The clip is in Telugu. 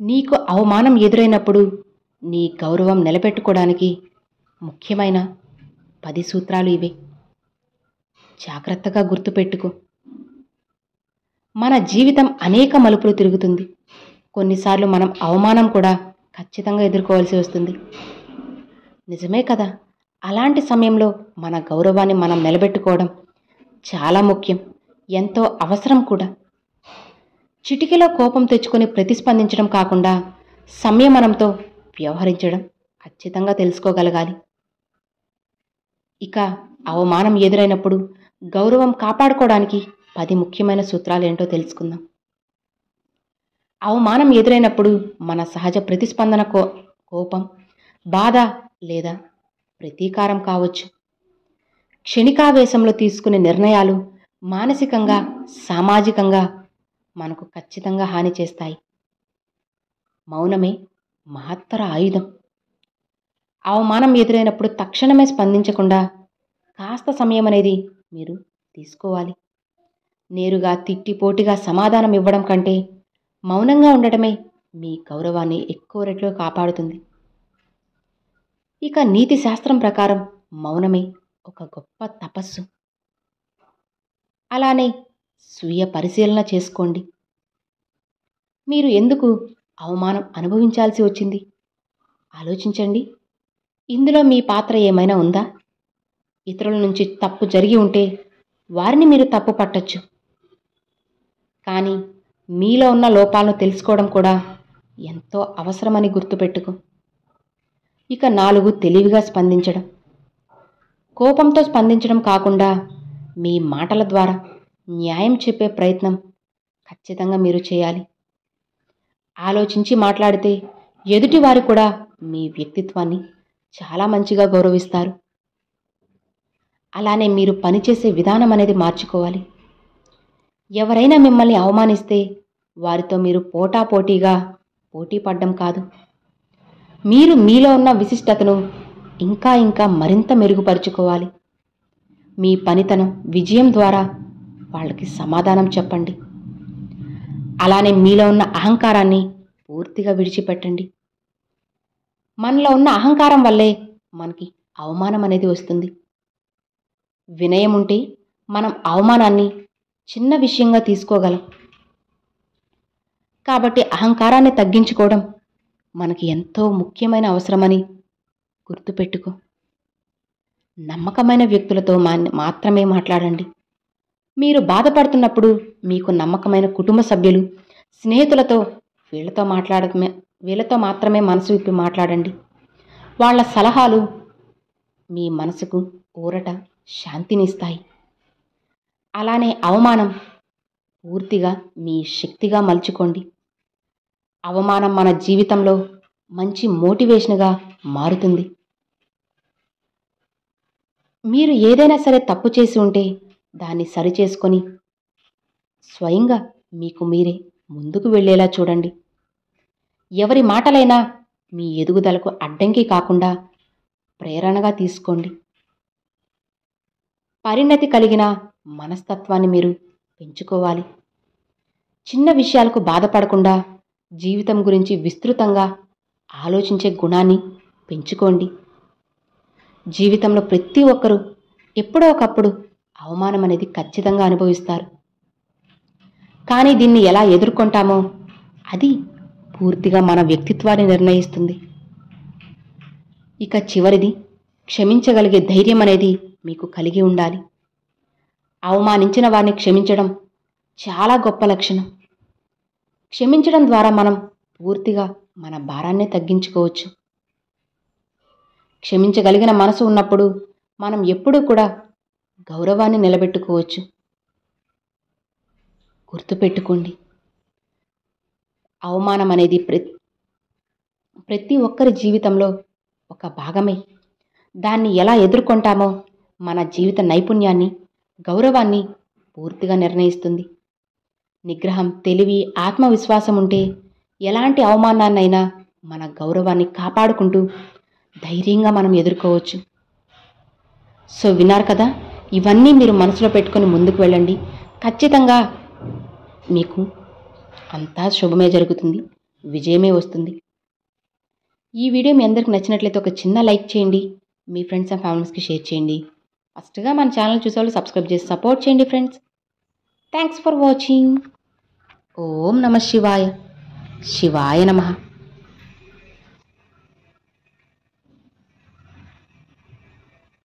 నీకు అవమానం ఎదురైనప్పుడు నీ గౌరవం నిలబెట్టుకోవడానికి ముఖ్యమైన 10 సూత్రాలు ఇవే. జాగ్రత్తగా గుర్తుపెట్టుకో. మన జీవితం అనేక మలుపులు తిరుగుతుంది. కొన్నిసార్లు మనం అవమానం కూడా ఖచ్చితంగా ఎదుర్కోవాల్సి వస్తుంది. నిజమే కదా? అలాంటి సమయంలో మన గౌరవాన్ని మనం నిలబెట్టుకోవడం చాలా ముఖ్యం, ఎంతో అవసరం కూడా. చిటికెలో కోపం తెచ్చుకొని ప్రతిస్పందించడం కాకుండా సంయమనంతో వ్యవహరించడం ఖచ్చితంగా తెలుసుకోగలగాలి. ఇక అవమానం ఎదురైనప్పుడు గౌరవం కాపాడుకోవడానికి 10 ముఖ్యమైన సూత్రాలు ఏంటో తెలుసుకుందాం. అవమానం ఎదురైనప్పుడు మన సహజ ప్రతిస్పందన కోపం, బాధ లేదా ప్రతీకారం కావచ్చు. క్షణికావేశంలో తీసుకునే నిర్ణయాలు మానసికంగా, సామాజికంగా మనకు ఖచ్చితంగా హాని చేస్తాయి. మౌనమే మహత్తర ఆయుధం. అవమానం ఎదురైనప్పుడు తక్షణమే స్పందించకుండా కాస్త సమయం అనేది మీరు తీసుకోవాలి. నేరుగా తిట్టిపోటీగా సమాధానం ఇవ్వడం కంటే మౌనంగా ఉండటమే మీ గౌరవాన్ని ఎక్కువ రెట్లు కాపాడుతుంది. ఇక నీతి శాస్త్రం ప్రకారం మౌనమే ఒక గొప్ప తపస్సు. అలానే స్వీయ పరిశీలన చేసుకోండి. మీరు ఎందుకు అవమానం అనుభవించాల్సి వచ్చింది ఆలోచించండి. ఇందులో మీ పాత్ర ఏమైనా ఉందా? ఇతరుల నుంచి తప్పు జరిగి ఉంటే వారిని మీరు తప్పు పట్టొచ్చు, కానీ మీలో ఉన్న లోపాలను తెలుసుకోవడం కూడా ఎంతో అవసరమని గుర్తుపెట్టుకో. ఇక 4, తెలివిగా స్పందించడం. కోపంతో స్పందించడం కాకుండా మీ మాటల ద్వారా న్యాయం చెప్పే ప్రయత్నం ఖచ్చితంగా మీరు చేయాలి. ఆలోచించి మాట్లాడితే ఎదుటివారు కూడా మీ వ్యక్తిత్వాన్ని చాలా మంచిగా గౌరవిస్తారు. అలానే మీరు పనిచేసే విధానం అనేది మార్చుకోవాలి. ఎవరైనా మిమ్మల్ని అవమానిస్తే వారితో మీరు పోటాపోటీగా పోటీ పడ్డం కాదు, మీరు మీలో ఉన్న విశిష్టతను ఇంకా మరింత మెరుగుపరుచుకోవాలి. మీ పనితనం, విజయం ద్వారా వాళ్ళకి సమాధానం చెప్పండి. అలానే మీలో ఉన్న అహంకారాన్ని పూర్తిగా విడిచిపెట్టండి. మనలో ఉన్న అహంకారం వల్లే మనకి అవమానం అనేది వస్తుంది. వినయం ఉంటే మనం అవమానాన్ని చిన్న విషయంగా తీసుకోగలం. కాబట్టి అహంకారాన్ని తగ్గించుకోవడం మనకి ఎంతో ముఖ్యమైన అవసరమని గుర్తుపెట్టుకో. నమ్మకమైన వ్యక్తులతో మాత్రమే మాట్లాడండి. మీరు బాధపడుతున్నప్పుడు మీకు నమ్మకమైన కుటుంబ సభ్యులు, స్నేహితులతో వీళ్ళతో మాత్రమే మనసు విప్పి మాట్లాడండి. వాళ్ళ సలహాలు మీ మనసుకు ఊరట, శాంతినిస్తాయి. అలానే అవమానం పూర్తిగా మీ శక్తిగా మలుచుకోండి. అవమానం మన జీవితంలో మంచి మోటివేషన్గా మారుతుంది. మీరు ఏదైనా సరే తప్పు చేసి ఉంటే దాన్ని సరిచేసుకొని స్వయంగా మీకు మీరే ముందుకు వెళ్ళేలా చూడండి. ఎవరి మాటలైనా మీ ఎదుగుదలకు అడ్డంకి కాకుండా ప్రేరణగా తీసుకోండి. పరిణతి కలిగిన మనస్తత్వాన్ని మీరు పెంచుకోవాలి. చిన్న విషయాలకు బాధపడకుండా జీవితం గురించి విస్తృతంగా ఆలోచించే గుణాన్ని పెంచుకోండి. జీవితంలో ప్రతి ఒక్కరూ ఎప్పుడో ఒకప్పుడు అవమానం అనేది ఖచ్చితంగా అనుభవిస్తారు. కానీ దీన్ని ఎలా ఎదుర్కొంటామో అది పూర్తిగా మన వ్యక్తిత్వాన్ని నిర్ణయిస్తుంది. ఇక చివరిది, క్షమించగలిగే ధైర్యం అనేది మీకు కలిగి ఉండాలి. అవమానించిన వారిని క్షమించడం చాలా గొప్ప లక్షణం. క్షమించడం ద్వారా మనం పూర్తిగా మన భారాన్ని తగ్గించుకోవచ్చు. క్షమించగలిగిన మనసు ఉన్నప్పుడు మనం ఎప్పుడూ కూడా గౌరవాన్ని నిలబెట్టుకోవచ్చు. గుర్తుపెట్టుకోండి, అవమానం అనేది ప్రతి ఒక్కరి జీవితంలో ఒక భాగమే. దాన్ని ఎలా ఎదుర్కొంటామో మన జీవిత నైపుణ్యాన్ని, గౌరవాన్ని పూర్తిగా నిర్ణయిస్తుంది. నిగ్రహం, తెలివి, ఆత్మవిశ్వాసం ఉంటే ఎలాంటి అవమానాన్నైనా మన గౌరవాన్ని కాపాడుకుంటూ ధైర్యంగా మనం ఎదుర్కోవచ్చు. సో విన్నారు కదా, ఇవన్నీ మీరు మనసులో పెట్టుకొని ముందుకు వెళ్ళండి. ఖచ్చితంగా మీకు అంతా శుభమే జరుగుతుంది. విజయమే వస్తుంది. ఈ వీడియో మీ అందరికి నచ్చినట్లయితే ఒక చిన్న లైక్ చేయండి. మీ ఫ్రెండ్స్ అండ్ ఫ్యామిలీస్కి షేర్ చేయండి. ఫస్ట్గా మన ఛానల్ చూసేవాళ్ళు సబ్స్క్రైబ్ చేసి సపోర్ట్ చేయండి ఫ్రెండ్స్. Thanks for watching. ఓం నమః శివాయ. శివాయ నమః.